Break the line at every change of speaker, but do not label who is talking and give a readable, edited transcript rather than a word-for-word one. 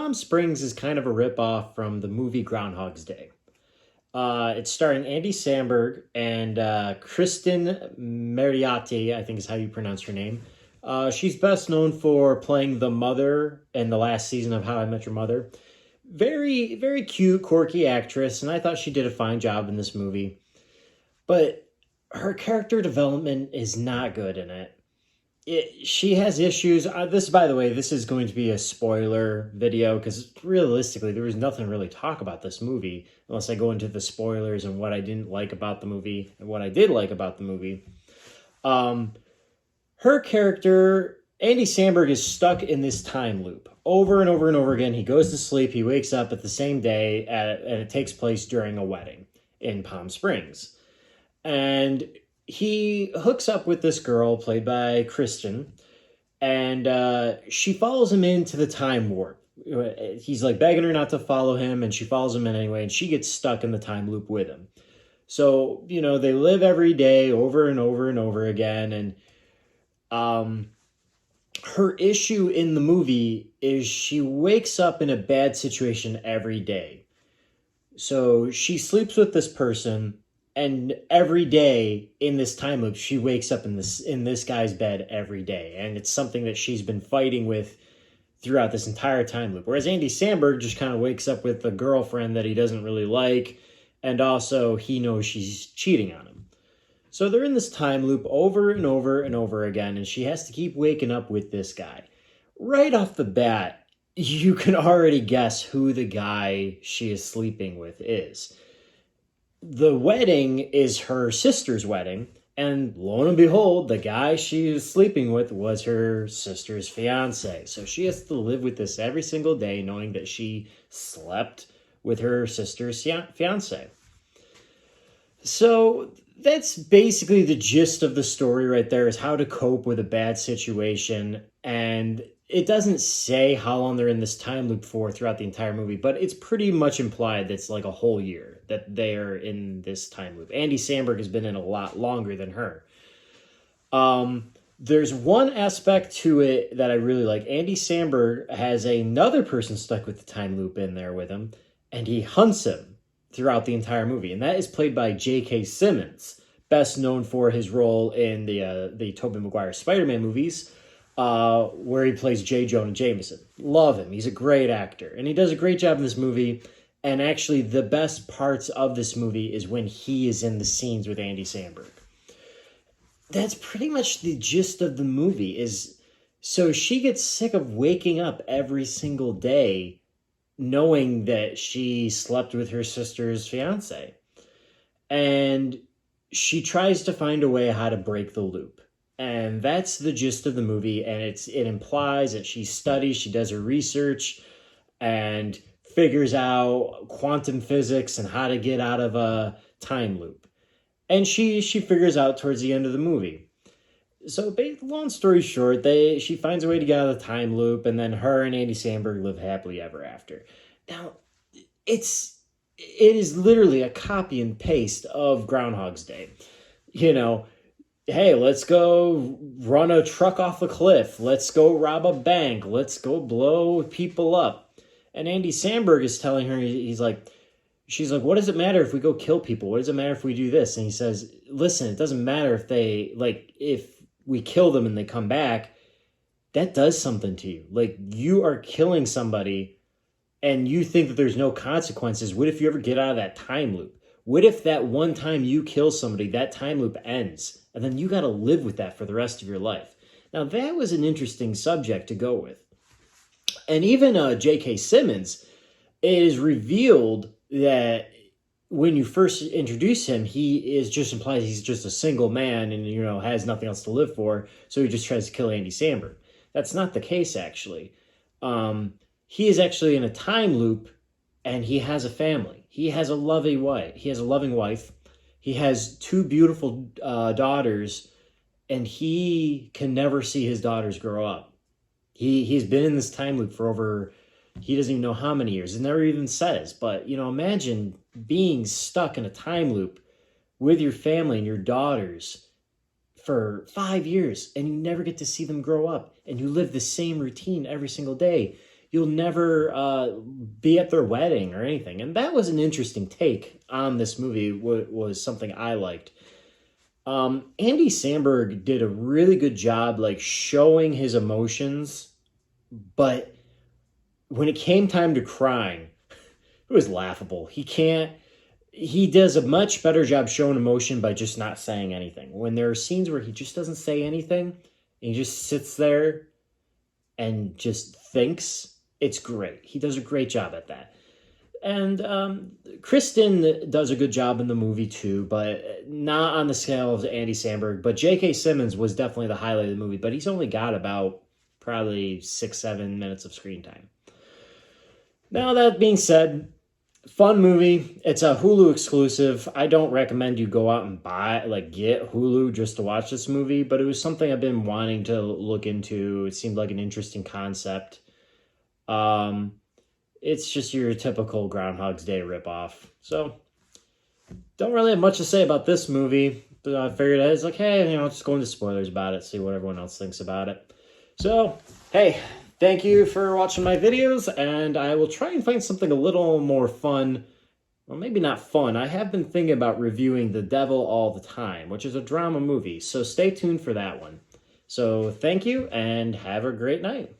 Palm Springs is kind of a ripoff from the movie Groundhog's Day. It's starring Andy Samberg and Kristen Mariatti, I think is how you pronounce her name. She's best known for playing the mother in the last season of How I Met Your Mother. Very, very cute, quirky actress, and I thought she did a fine job in this movie. But her character development is not good in it. She has issues. This, by the way, this is going to be a spoiler video because realistically, there was nothing to really talk about this movie unless I go into the spoilers and what I didn't like about the movie and what I did like about the movie. Her character, Andy Samberg, is stuck in this time loop over and over and over again. He goes to sleep, he wakes up at the same day, and it takes place during a wedding in Palm Springs. And he hooks up with this girl played by Kristen, and she follows him into the time warp. He's like begging her not to follow him, and she follows him in anyway, and she gets stuck in the time loop with him. So, they live every day over and over and over again, and her issue in the movie is she wakes up in a bad situation every day. So she sleeps with this person, and every day in this time loop, she wakes up in this guy's bed every day. And it's something that she's been fighting with throughout this entire time loop. Whereas Andy Samberg just kind of wakes up with a girlfriend that he doesn't really like. And also he knows she's cheating on him. So they're in this time loop over and over and over again. And she has to keep waking up with this guy. Right off the bat, you can already guess who the guy she is sleeping with is. The wedding is her sister's wedding, and lo and behold, the guy she was sleeping with was her sister's fiance. So she has to live with this every single day, knowing that she slept with her sister's fiance. So that's basically the gist of the story right there, is how to cope with a bad situation. And it doesn't say how long they're in this time loop for throughout the entire movie, but it's pretty much implied that it's like a whole year that they're in this time loop. Andy Samberg has been in a lot longer than her. There's one aspect to it that I really like. Andy Samberg has another person stuck with the time loop in there with him, and he hunts him throughout the entire movie. And that is played by J.K. Simmons, best known for his role in the Tobey Maguire Spider-Man movies, where he plays J. Jonah Jameson. Love him. He's a great actor. And he does a great job in this movie. And actually, the best parts of this movie is when he is in the scenes with Andy Samberg. That's pretty much the gist of the movie. So she gets sick of waking up every single day knowing that she slept with her sister's fiance. And she tries to find a way how to break the loop. And that's the gist of the movie. And it implies that she studies, she does her research, and figures out quantum physics and how to get out of a time loop. And she figures out towards the end of the movie. So, long story short, she finds a way to get out of the time loop, and then her and Andy Samberg live happily ever after. Now, it is literally a copy and paste of Groundhog's Day. Hey, let's go run a truck off a cliff. Let's go rob a bank. Let's go blow people up. And Andy Samberg is telling her, she's like, what does it matter if we go kill people? What does it matter if we do this? And he says, listen, it doesn't matter if we kill them and they come back. That does something to you. Like, you are killing somebody and you think that there's no consequences. What if you ever get out of that time loop? What if that one time you kill somebody, that time loop ends, and then you got to live with that for the rest of your life? Now, that was an interesting subject to go with. And even J.K. Simmons, it is revealed that when you first introduce him, he is just implies he's just a single man and, has nothing else to live for. So he just tries to kill Andy Samberg. That's not the case, actually. He is actually in a time loop, and he has a family. He has a loving wife. He has two beautiful daughters, and he can never see his daughters grow up. He's been in this time loop for over, he doesn't even know how many years. It never even says. But, imagine being stuck in a time loop with your family and your daughters for 5 years, and you never get to see them grow up, and you live the same routine every single day. you'll never be at their wedding or anything. And that was an interesting take on this movie. Was something I liked. Andy Samberg did a really good job, like showing his emotions, but when it came time to crying, it was laughable. He does a much better job showing emotion by just not saying anything. When there are scenes where he just doesn't say anything, and he just sits there and just thinks, it's great. He does a great job at that. And Kristen does a good job in the movie too, but not on the scale of Andy Samberg. But J.K. Simmons was definitely the highlight of the movie, but he's only got about probably 6-7 minutes of screen time. Now, that being said, fun movie. It's a Hulu exclusive. I don't recommend you go out and get Hulu just to watch this movie, but it was something I've been wanting to look into. It seemed like an interesting concept. It's just your typical Groundhog's Day ripoff. So, don't really have much to say about this movie, but I figured I was like, hey, just go into spoilers about it, see what everyone else thinks about it. So, hey, thank you for watching my videos, and I will try and find something a little more fun. Well, maybe not fun. I have been thinking about reviewing The Devil All the Time, which is a drama movie, so stay tuned for that one. So, thank you, and have a great night.